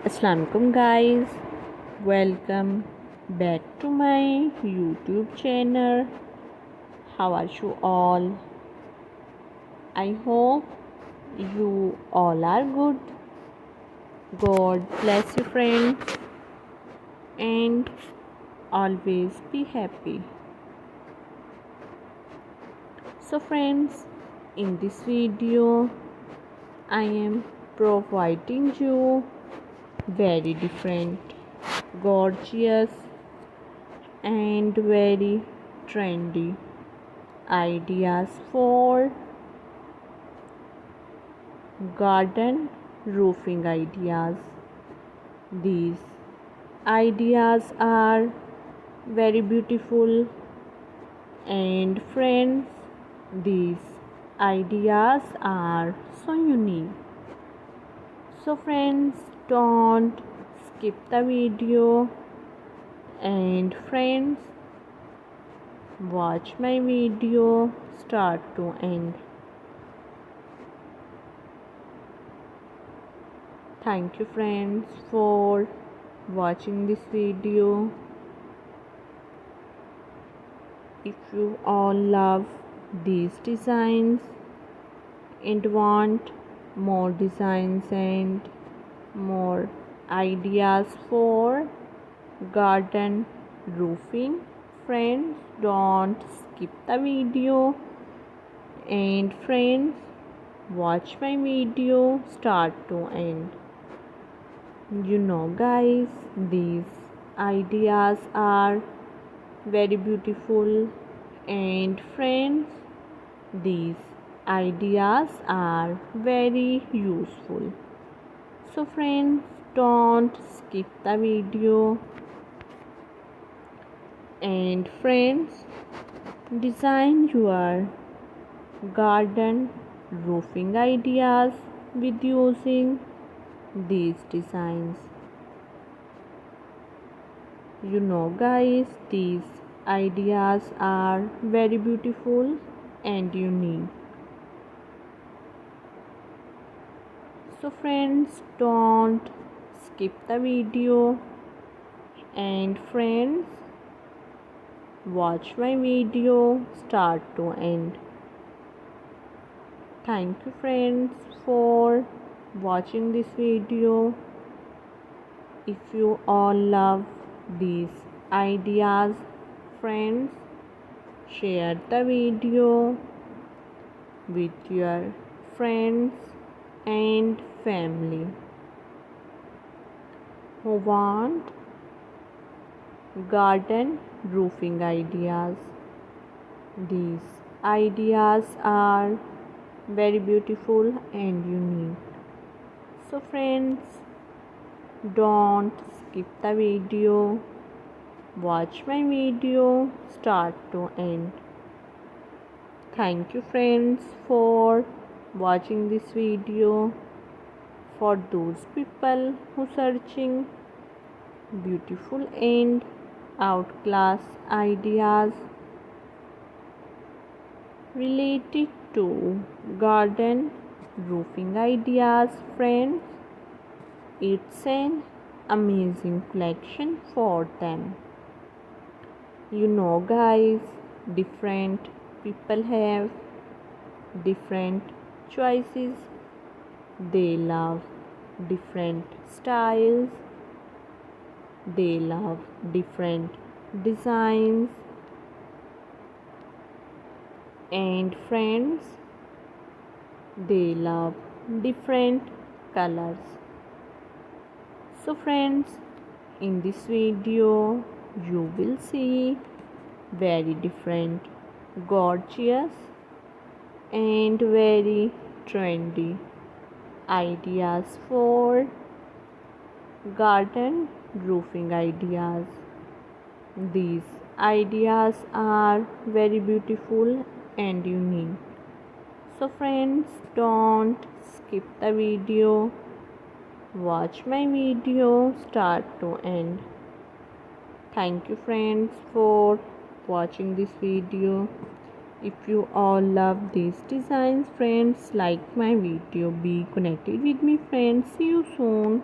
Assalamualaikum guys, welcome back to my YouTube channel. How are you all? I hope you all are good. God bless you friends and always be happy. So friends, in this video I am providing you very different, gorgeous and very trendy ideas for garden roofing ideas. These ideas are very beautiful, and friends, these ideas are so unique. So friends, don't skip the video, and friends, watch my video start to end. Thank you friends for watching this video. If you all love these designs and want more designs and more ideas for garden roofing, friends, don't skip the video, and friends, watch my video start to end. Guys, these ideas are very beautiful, and friends, these ideas are very useful. So friends, don't skip the video, and friends, design your garden roofing ideas with using these designs. Guys, these ideas are very beautiful and unique. So friends, don't skip the video, and friends, watch my video start to end. Thank you friends for watching this video. If you all love these ideas, friends, share the video with your friends and family who want garden roofing ideas. These ideas are very beautiful and unique. So friends, don't skip the video, watch my video start to end. Thank you friends for watching this video. For those people who searching beautiful and outclass ideas related to garden roofing ideas, friends, it's an amazing collection for them. Guys, different people have different choices. They love different styles, they love different designs, and friends, they love different colors. So friends, in this video you will see very different, gorgeous and very trendy ideas for garden roofing ideas. These ideas are very beautiful and unique. So friends, don't skip the video, watch my video start to end. Thank you friends for watching this video. If you all love these designs, friends, like my video. Be connected with me, friends. See you soon.